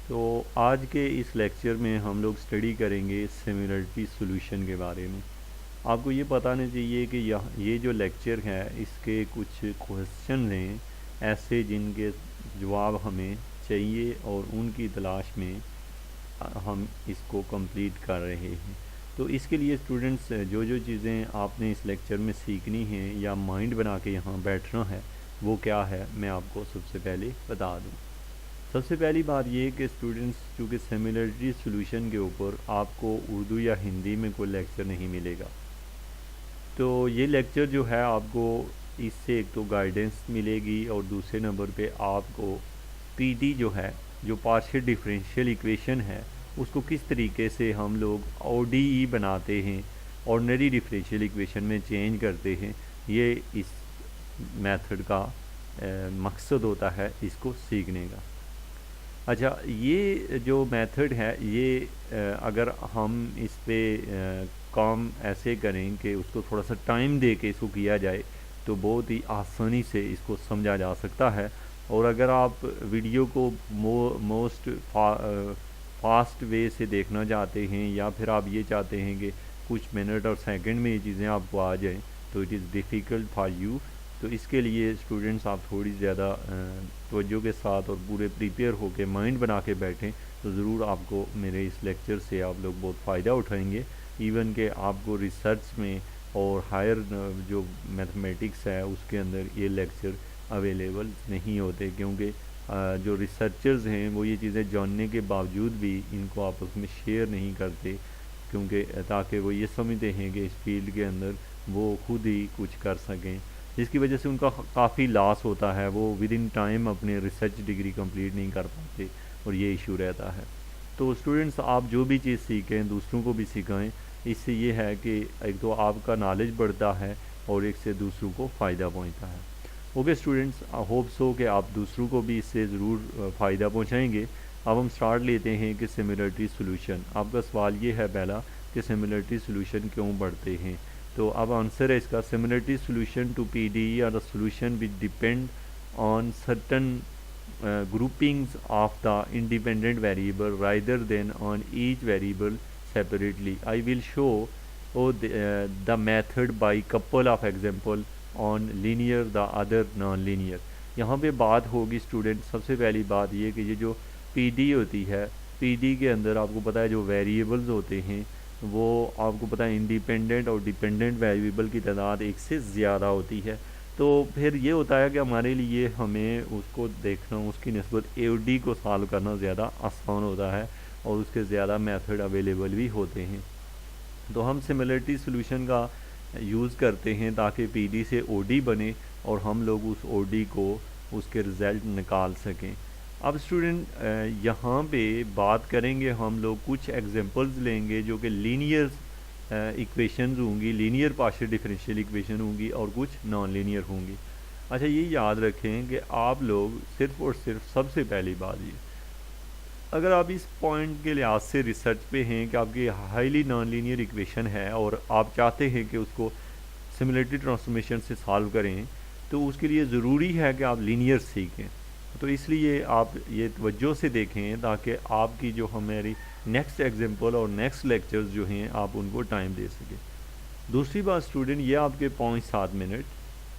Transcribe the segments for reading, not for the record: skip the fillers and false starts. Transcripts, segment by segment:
तो आज के इस लेक्चर में हम लोग स्टडी करेंगे सिमिलरिटी सॉल्यूशन के बारे में। आपको ये बताना चाहिए कि ये जो लेक्चर है इसके कुछ क्वेश्चन हैं ऐसे जिनके जवाब हमें चाहिए और उनकी तलाश में हम इसको कंप्लीट कर रहे हैं। तो इसके लिए स्टूडेंट्स जो जो चीज़ें आपने इस लेक्चर में सीखनी हैं या माइंड बना के यहाँ बैठना है वो क्या है, मैं आपको सबसे पहले बता दूँ। सबसे पहली बात ये कि स्टूडेंट्स, चूँकि सिमिलरिटी सॉल्यूशन के ऊपर आपको उर्दू या हिंदी में कोई लेक्चर नहीं मिलेगा, तो ये लेक्चर जो है आपको इससे एक तो गाइडेंस मिलेगी और दूसरे नंबर पे आपको पीडी जो है, जो पार्शियल डिफरेंशियल इक्वेशन है, उसको किस तरीके से हम लोग ओडीई बनाते हैं, ऑर्डिनरी डिफरेंशियल इक्वेशन में चेंज करते हैं, ये इस मेथड का मकसद होता है इसको सीखने का। अच्छा, ये जो मेथड है ये अगर हम इस पे काम ऐसे करें कि उसको थोड़ा सा टाइम दे के इसको किया जाए तो बहुत ही आसानी से इसको समझा जा सकता है। और अगर आप वीडियो को मोस्ट फास्ट वे से देखना चाहते हैं या फिर आप ये चाहते हैं कि कुछ मिनट और सेकंड में ये चीज़ें आपको आ जाएं, तो it is difficult for you. तो इसके लिए स्टूडेंट्स आप थोड़ी ज़्यादा तवज्जो के साथ और पूरे प्रिपेयर होकर माइंड बना के बैठें तो ज़रूर आपको मेरे इस लेक्चर से आप लोग बहुत फ़ायदा उठाएंगे। इवन के आपको रिसर्च में और हायर जो मैथमेटिक्स है उसके अंदर ये लेक्चर अवेलेबल नहीं होते, क्योंकि जो रिसर्चर्स हैं वो ये चीज़ें जानने के बावजूद भी इनको आपस में शेयर नहीं करते, क्योंकि ताकि वो ये समझते हैं कि इस फील्ड के अंदर वो खुद ही कुछ कर सकें, जिसकी वजह से उनका काफ़ी लॉस होता है। वो विद इन टाइम अपने रिसर्च डिग्री कंप्लीट नहीं कर पाते और ये इशू रहता है। तो स्टूडेंट्स, आप जो भी चीज़ सीखें दूसरों को भी सिखाएं। इससे ये है कि एक तो आपका नॉलेज बढ़ता है और एक से दूसरों को फ़ायदा पहुंचता है। Okay students, I hope so कि आप दूसरों को भी इससे ज़रूर फ़ायदा पहुंचाएंगे। अब हम स्टार्ट लेते हैं कि सिमिलरिटी सॉल्यूशन। आपका सवाल ये है पहला कि सिमिलरिटी सॉल्यूशन क्यों बढ़ते हैं। तो अब आंसर है इसका, similarity solution to PD are the solution which depend on certain groupings of the independent variable rather than on each variable separately. I will show the method by couple of example on linear the other non-linear। यहाँ पे बात होगी student, सबसे पहली बात ये कि ये जो पीडी होती है, पीडी के अंदर आपको पता है जो वेरिएबल्स होते हैं वो आपको पता है इंडिपेंडेंट और डिपेंडेंट वेरिएबल की तादाद एक से ज़्यादा होती है। तो फिर ये होता है कि हमारे लिए हमें उसको देखना, उसकी निस्बत एडी को सॉल्व करना ज़्यादा आसान होता है और उसके ज़्यादा मेथड अवेलेबल भी होते हैं। तो हम सिमिलरिटी सॉल्यूशन का यूज़ करते हैं ताकि पीडी से ओडी बने और हम लोग उस ओडी को उसके रिज़ल्ट निकाल सकें। अब स्टूडेंट यहाँ पे बात करेंगे, हम लोग कुछ एग्जांपल्स लेंगे जो कि लीनियर इक्वेशंस होंगी, लीनियर पार्शियल डिफरेंशियल इक्वेशन होंगी और कुछ नॉन लीनियर होंगी। अच्छा, ये याद रखें कि आप लोग सिर्फ और सिर्फ सबसे पहली बात ये, अगर आप इस पॉइंट के लिहाज से रिसर्च पे हैं कि आपकी हाईली नॉन लीनियर इक्वेशन है और आप चाहते हैं कि उसको सिमिलरिटी ट्रांसफॉर्मेशन से सॉल्व करें, तो उसके लिए ज़रूरी है कि आप लीनियर सीखें। तो इसलिए आप ये तवज्जो से देखें ताकि आपकी जो हमारी नेक्स्ट एग्जांपल और नेक्स्ट लेक्चर्स जो हैं आप उनको टाइम दे सकें। दूसरी बात स्टूडेंट, ये आपके 5-7 मिनट,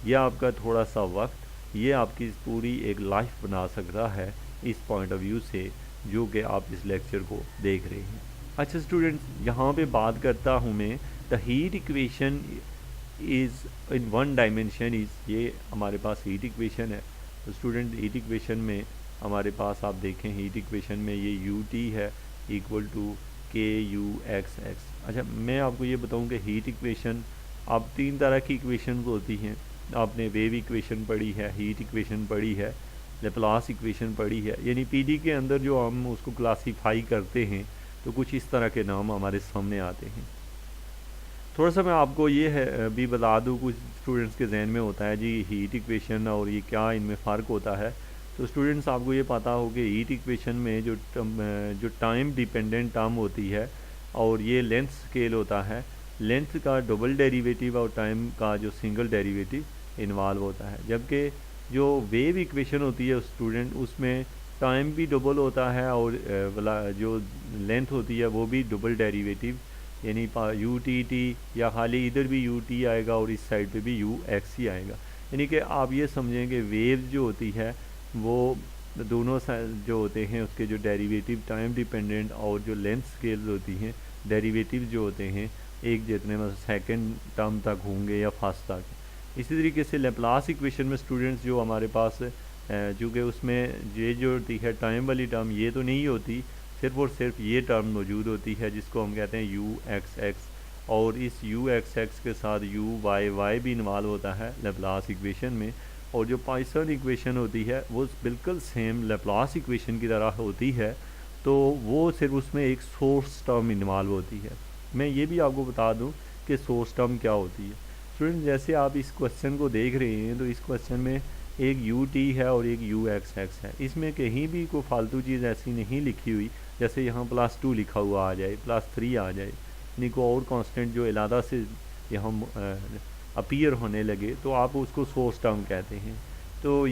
ये आपका थोड़ा सा वक्त, ये आपकी पूरी एक लाइफ बना सकता है इस पॉइंट ऑफ व्यू से जो कि आप इस लेक्चर को देख रहे हैं। अच्छा स्टूडेंट्स, यहाँ पे बात करता हूँ मैं, the heat equation is in one dimension is, ये हमारे पास हीट इक्वेशन है। तो स्टूडेंट, हीट इक्वेशन में हमारे पास आप देखें, हीट इक्वेशन में ये यू टी है इक्वल टू के यू एक्स एक्स। अच्छा, मैं आपको ये बताऊं कि हीट इक्वेशन, आप 3 तरह की इक्वेशन होती हैं। आपने वेव इक्वेशन पढ़ी है, हीट इक्वेशन पढ़ी है, लेप्लास इक्वेशन पढ़ी है। यानी पीडी के अंदर जो हम उसको क्लासीफाई करते हैं तो कुछ इस तरह के नाम हमारे सामने आते हैं। थोड़ा सा मैं आपको ये है भी बता दूँ, कुछ स्टूडेंट्स के जहन में होता है जी हीट इक्वेशन और ये क्या इनमें फ़र्क होता है। तो स्टूडेंट्स, आपको ये पता हो कि हीट इक्वेशन में जो टाइम डिपेंडेंट टर्म होती है और ये लेंथ स्केल होता है, लेंथ का डबल डेरिवेटिव और टाइम का जो सिंगल डेरिवेटिव इन्वॉल्व होता है। जबकि जो वेव इक्वेशन होती है स्टूडेंट, उसमें टाइम भी डबल होता है और जो लेंथ होती है वो भी डबल डेरिवेटिव, यानी यू टी टी या खाली इधर भी यू टी आएगा और इस साइड पे भी यू एक्स ही आएगा। यानी कि आप ये समझें कि वेव जो होती है वो दोनों जो होते हैं उसके जो डेरिवेटिव टाइम डिपेंडेंट और जो लेंथ स्केल होती हैं डेरिवेटिव जो होते हैं एक जितने मतलब सेकंड टर्म तक होंगे या फर्स्ट तक। इसी तरीके से लेप्लास इक्वेशन में स्टूडेंट्स जो हमारे पास चूँकि उसमें ये जो होती है टाइम वाली टर्म ये तो नहीं होती, सिर्फ और सिर्फ ये टर्म मौजूद होती है जिसको हम कहते हैं यू एक्स एक्स, और इस यू एक्स एक्स के साथ यू वाई वाई भी इन्वॉल्व होता है लेप्लास इक्वेशन में। और जो पॉइसन इक्वेशन होती है वो बिल्कुल सेम लेप्लास इक्वेशन की तरह होती है, तो वो सिर्फ उसमें एक सोर्स टर्म इन्वॉल्व होती है। मैं ये भी आपको बता दूं कि सोर्स टर्म क्या होती है। स्टूडेंट जैसे आप इस क्वेश्चन को देख रहे हैं तो इस क्वेश्चन में एक यू टी है और एक यू एक्स एक्स है, इसमें कहीं भी कोई फालतू चीज़ ऐसी नहीं लिखी हुई जैसे यहाँ +2 लिखा हुआ आ जाए, +3 आ जाए, यानी कोई और कांस्टेंट जो अलहदा से यहाँ अपीयर होने लगे तो आप उसको सोर्स टर्म कहते हैं। तो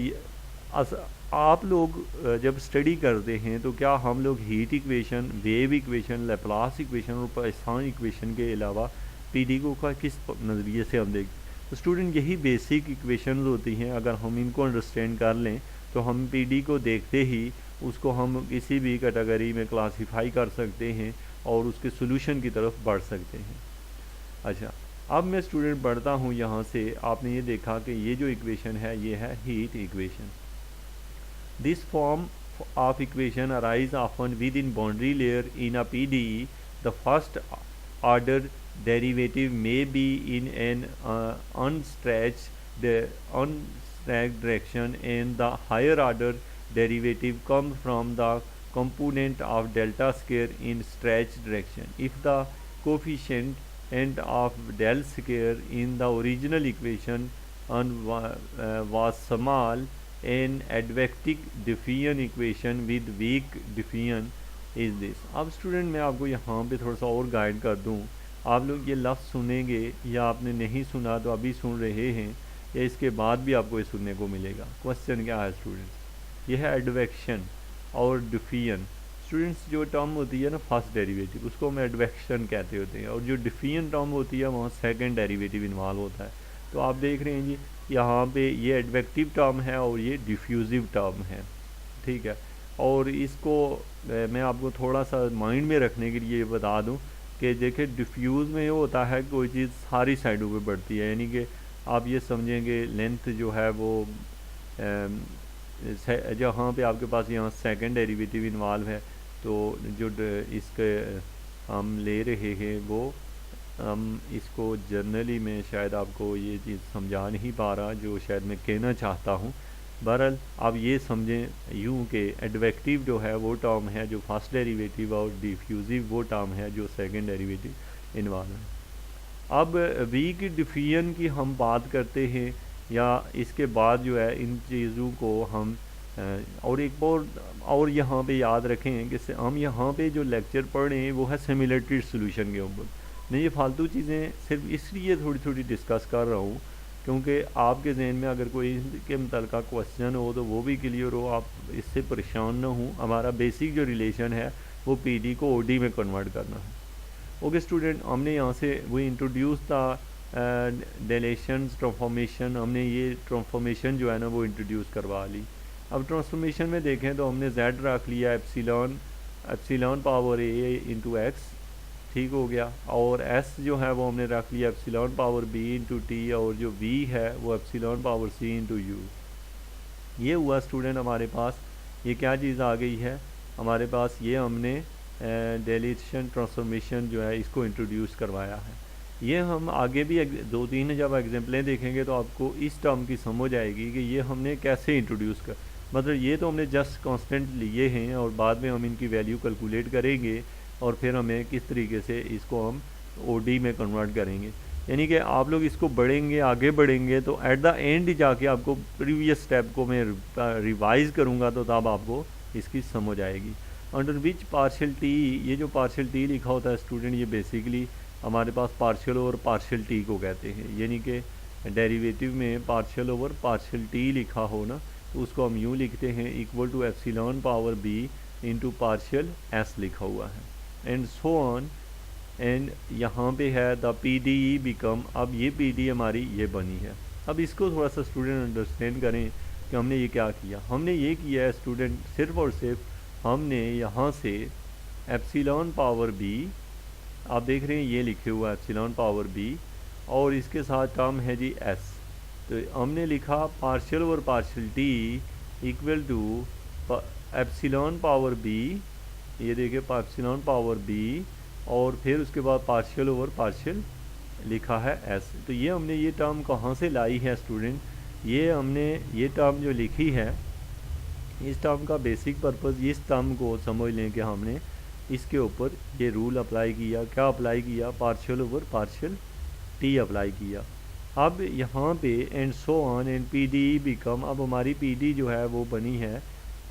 आप लोग जब स्टडी करते हैं तो क्या हम लोग heat equation, wave equation, Laplace equation और पॉइसन इक्वेशन के अलावा पीडी को का किस नज़रिए से हम देखते? तो स्टूडेंट यही बेसिक इक्वेशन होती हैं, अगर हम इनको अंडरस्टैंड कर लें तो हम पीडी को देखते ही उसको हम किसी भी कैटेगरी में क्लासीफाई कर सकते हैं और उसके सोल्यूशन की तरफ बढ़ सकते हैं। अच्छा, अब मैं स्टूडेंट बढ़ता हूँ यहाँ से। आपने ये देखा कि ये जो इक्वेशन है ये है heat equation. This form of equation arise often within boundary layer in a PDE. The first order derivative may be in an unstretched direction, and the higher order derivative comes from the component of delta square in stretched direction. If the coefficient of del square in the original equation was small, an advective diffusion equation with weak diffusion is this। अब student मैं आपको यहाँ पे थोड़ा सा और guide कर दूँ। आप लोग ये लफ्ज़ सुनेंगे या आपने नहीं सुना तो अभी सुन रहे हैं या इसके बाद भी आपको ये सुनने को मिलेगा। क्वेश्चन क्या है स्टूडेंट्स? ये है एडवेक्शन और डिफियन। स्टूडेंट्स जो टर्म होती है ना फर्स्ट डेरिवेटिव उसको हम एडवेक्शन कहते होते हैं, और जो डिफियन टर्म होती है वहाँ सेकेंड डेरिवेटिव इन्वॉल्व होता है। तो आप देख रहे हैं जी यहाँ पे ये एडवेक्टिव टर्म है और ये डिफ्यूजिव टर्म है, ठीक है। और इसको मैं आपको थोड़ा सा माइंड में रखने के लिए बता दूं कि देखिए डिफ्यूज़ में ये होता है कोई चीज़ सारी साइडों पे बढ़ती है, यानी कि आप ये समझेंगे लेंथ जो है वो जहाँ पे आपके पास यहाँ सेकंड डेरिवेटिव इन्वॉल्व है, तो जो इसके हम ले रहे हैं वो हम इसको जनरली में शायद आपको ये चीज़ समझा नहीं पा रहा जो शायद मैं कहना चाहता हूँ। बहरहाल आप ये समझें यूँ कि एडवेक्टिव जो है वो टर्म है जो फर्स्ट डेरिवेटिव और डिफ्यूजिव वो टर्म है जो सेकंड डेरिवेटिव इन्वॉल्व है। अब वीक डिफियन की हम बात करते हैं या इसके बाद जो है इन चीज़ों को हम और एक और यहाँ पे याद रखें कि हम यहाँ पे जो लेक्चर पढ़ रहे हैं वो है सिमिलरिटी सॉल्यूशन के ऊपर। मैं ये फालतू चीज़ें सिर्फ इसलिए थोड़ी थोड़ी डिस्कस कर रहा हूँ क्योंकि आपके जहन में अगर कोई के मुतल्लिक़ क्वेश्चन हो तो वो भी क्लियर हो, आप इससे परेशान ना हो। हमारा बेसिक जो रिलेशन है वो पीडी को ओडी में कन्वर्ट करना है। ओके स्टूडेंट, हमने यहाँ से वो इंट्रोड्यूस था डिलेशन ट्रांसफॉर्मेशन, हमने ये ट्रांसफॉर्मेशन जो है ना वो इंट्रोड्यूस करवा ली। अब ट्रांसफॉर्मेशन में देखें तो हमने z रख लिया epsilon power a into x, ठीक हो गया, और s जो है वो हमने रख लिया epsilon power b into T, और जो v है वो epsilon power c into you. ये हुआ स्टूडेंट हमारे पास ये क्या चीज़ आ गई है हमारे पास, ये हमने डिलेशन ट्रांसफॉर्मेशन जो है इसको इंट्रोड्यूस करवाया है। ये हम आगे भी 2-3 जब एग्जाम्पलें देखेंगे तो आपको इस टर्म की समझ आएगी कि ये हमने कैसे इंट्रोड्यूस कर, मतलब ये तो हमने जस्ट कांस्टेंट लिए हैं और बाद में हम इनकी वैल्यू कैलकुलेट करेंगे और फिर हमें किस तरीके से इसको हम ओडी में कन्वर्ट करेंगे। यानी कि आप लोग इसको बढ़ेंगे आगे बढ़ेंगे तो एट द एंड जाके आपको प्रीवियस स्टेप को मैं रिवाइज़ करूँगा तो तब आपको इसकी समझ आएगी। अंडर विच पार्शियल टी, ये जो पार्शियल टी लिखा होता है स्टूडेंट ये बेसिकली हमारे पास पार्शियल ओवर पार्शियल टी को कहते हैं, यानी कि डेरिवेटिव में पार्शियल ओवर पार्शियल टी लिखा हो ना तो उसको हम यूँ लिखते हैं equal to epsilon power B into partial S लिखा हुआ है एंड सो ऑन। एंड यहाँ पे है the P D E become, अब ये पी डी हमारी ये बनी है। अब इसको थोड़ा सा स्टूडेंट अंडरस्टैंड करें कि हमने ये क्या किया। हमने ये किया है स्टूडेंट, सिर्फ और सिर्फ हमने यहाँ से एप्सिलॉन पावर बी, आप देख रहे हैं ये लिखे हुआ है एप्सिलॉन पावर बी, और इसके साथ टर्म है जी एस। तो हमने लिखा पार्शियल और partial T equal to epsilon power B, ये देखिए एप्सिलॉन पावर बी, और फिर उसके बाद पार्शियल ओवर पार्शियल लिखा है एस। तो ये हमने ये टर्म कहाँ से लाई है स्टूडेंट, ये हमने ये टर्म जो लिखी है, इस टर्म का बेसिक पर्पस, इस टर्म को समझ लें कि हमने इसके ऊपर ये रूल अप्लाई किया। क्या अप्लाई किया, partial over partial T apply किया। अब यहाँ पे and so on and P D become, अब हमारी पी डी जो है वो बनी है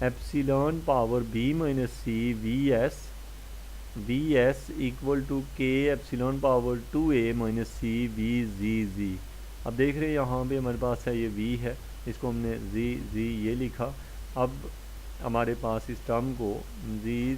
epsilon power B minus C V S equal to K epsilon power 2a minus C V G. अब देख रहे हैं यहाँ पे हमारे पास है ये v है, इसको हमने जी ये लिखा। अब हमारे पास इस टर्म को जी